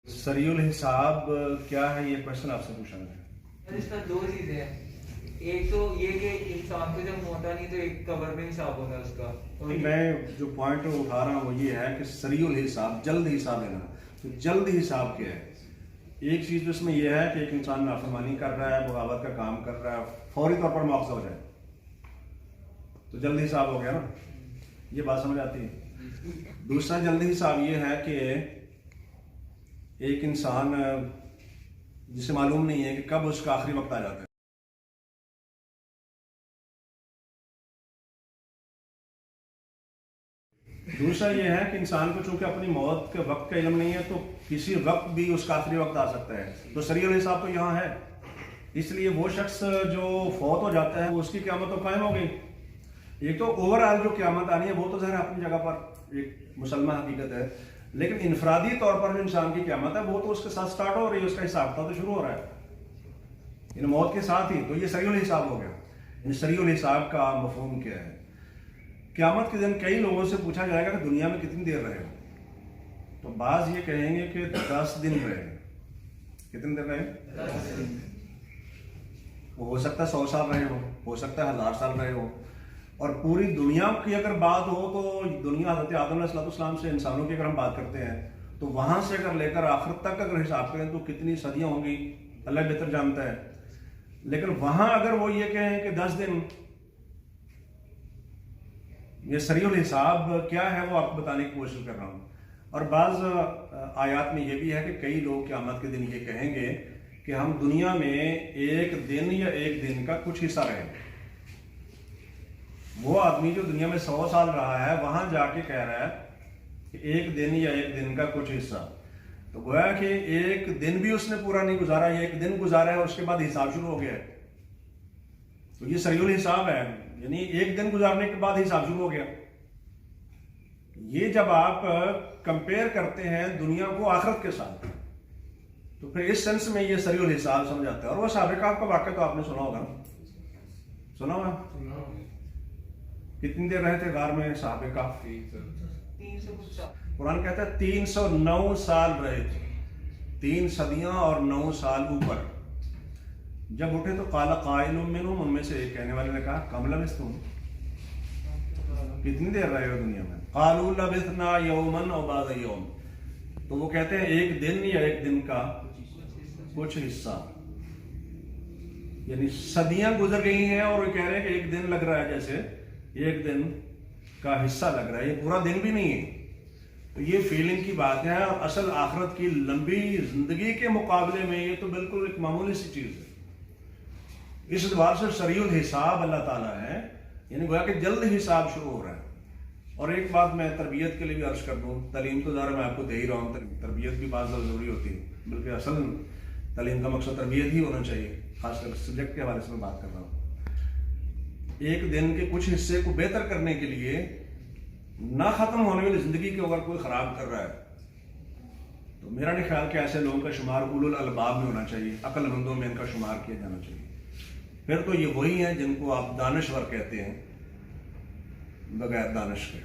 سریع الحساب کیا ہے، یہ کوشچن آپ سے پوچھا ہے۔ اس کا دو چیزیں ہیں، ایک تو یہ کہ انسان کو جب ہوتا نہیں تو ایک قبر میں حساب ہوتا ہے اس کا۔ میں جو پوائنٹ اٹھا رہا ہوں وہ یہ ہے کہ سریع الحساب، جلد حساب لینا۔ تو جلد حساب کیا ہے؟ ایک چیز اس میں یہ ہے کہ ایک انسان نافرمانی کر رہا ہے، بغاوت کا کام کر رہا ہے، فوری طور پر مؤاخذہ ہو جائے تو جلد حساب ہو گیا نا، یہ بات سمجھ آتی ہے۔ دوسرا جلد حساب یہ ہے کہ ایک انسان جسے معلوم نہیں ہے کہ کب اس کا آخری وقت آ جاتا ہے۔ دوسرا یہ ہے کہ انسان کو چونکہ اپنی موت کے وقت کا علم نہیں ہے تو کسی وقت بھی اس کا آخری وقت آ سکتا ہے، تو سریع الحساب تو یہاں ہے۔ اس لیے وہ شخص جو فوت ہو جاتا ہے اس کی قیامت تو قائم ہو گئی۔ ایک تو اوور آل جو قیامت آنی ہے وہ تو ظاہر اپنی جگہ پر ایک مسلمہ حقیقت ہے، لیکن انفرادی طور پر جو انسان کی قیامت ہے وہ تو اس کے ساتھ سٹارٹ ہو رہی ہے، اس کا حساب تو شروع ہو رہا ہے، یعنی موت کے ساتھ ہی۔ تو یہ سریع الحساب ہو گیا۔ یعنی سریع الحساب کا مفہوم کیا ہے؟ قیامت کے دن کئی لوگوں سے پوچھا جائے گا کہ دنیا میں کتنی دیر رہے ہو، تو بعض یہ کہیں گے کہ 10 دن رہے۔ کتنے دن رہے؟ 10 دن۔ وہ ہو سکتا ہے 100 سال رہے ہو سکتا ہے 1000 سال رہے ہو۔ اور پوری دنیا کی اگر بات ہو تو دنیا حضرت آدم علیہ السلام سے انسانوں کی اگر ہم بات کرتے ہیں تو وہاں سے اگر لے کر آخر تک اگر حساب کریں تو کتنی صدیاں ہوں گی اللہ بہتر جانتا ہے۔ لیکن وہاں اگر وہ یہ کہیں کہ 10 دن، یہ سریع الحساب کیا ہے وہ آپ کو بتانے کی کوشش کر رہا ہوں۔ اور بعض آیات میں یہ بھی ہے کہ کئی لوگ قیامت کے دن یہ کہیں گے کہ ہم دنیا میں ایک دن یا ایک دن کا کچھ حصہ رہے۔ وہ آدمی جو دنیا میں 100 سال رہا ہے وہاں جا کے کہہ رہا ہے کہ ایک دن یا ایک دن کا کچھ حصہ، تو گویا کہ ایک دن بھی اس نے پورا نہیں گزارا، یہ ایک دن گزارا ہے اور اس کے بعد حساب شروع ہو گیا ہے۔ تو یہ سریع الحساب ہے، یعنی ایک دن گزارنے کے بعد حساب شروع ہو گیا۔ یہ جب آپ کمپیئر کرتے ہیں دنیا کو آخرت کے ساتھ تو پھر اس سینس میں یہ سریع الحساب سمجھ آتا ہے۔ اور وہ سابقہ کا واقعہ تو آپ نے سنا ہوگا، سنا ہوگا؟ کتنی دیر رہے تھے غار میں صحابہ کہف؟ 300 سال۔ قرآن کہتا ہے 309 سال رہے تھے، 3 صدیاں اور 9 سال اوپر۔ جب اٹھے تو قال قائل منہم، ان میں سے ایک کہنے والے نے کہا کم لبثتم، کتنی دیر رہے ہو دنیا میں؟ قالوا لبثنا یوما او بعض یوم، تو وہ کہتے ہیں ایک دن یا ایک دن کا کچھ حصہ، یعنی صدیاں گزر گئی ہیں اور وہ کہہ رہے ہیں کہ ایک دن لگ رہا ہے، جیسے ایک دن کا حصہ لگ رہا ہے، یہ پورا دن بھی نہیں ہے۔ تو یہ فیلنگ کی بات ہے، اور اصل آخرت کی لمبی زندگی کے مقابلے میں یہ تو بالکل ایک معمولی سی چیز ہے۔ اس اعتبار سے سریع الحساب اللہ تعالیٰ ہے، یعنی گویا کہ جلد حساب شروع ہو رہا ہے۔ اور ایک بات میں تربیت کے لیے بھی عرض کر دوں، تعلیم تو ذرا میں آپ کو دے ہی رہا ہوں، تربیت بھی بعض ضروری ہوتی ہے، بلکہ اصل تعلیم کا مقصد تربیت ہی ہونا چاہیے، خاص کر سبجیکٹ کے حوالے سے میں بات کر رہا ہوں۔ ایک دن کے کچھ حصے کو بہتر کرنے کے لیے نہ ختم ہونے والی زندگی کو اگر کوئی خراب کر رہا ہے تو میرا نہیں خیال کہ ایسے لوگوں کا شمار اولو الالباب میں ہونا چاہیے، عقل مندوں میں ان کا شمار کیا جانا چاہیے۔ پھر تو یہ وہی ہیں جن کو آپ دانشور کہتے ہیں بغیر دانش کے۔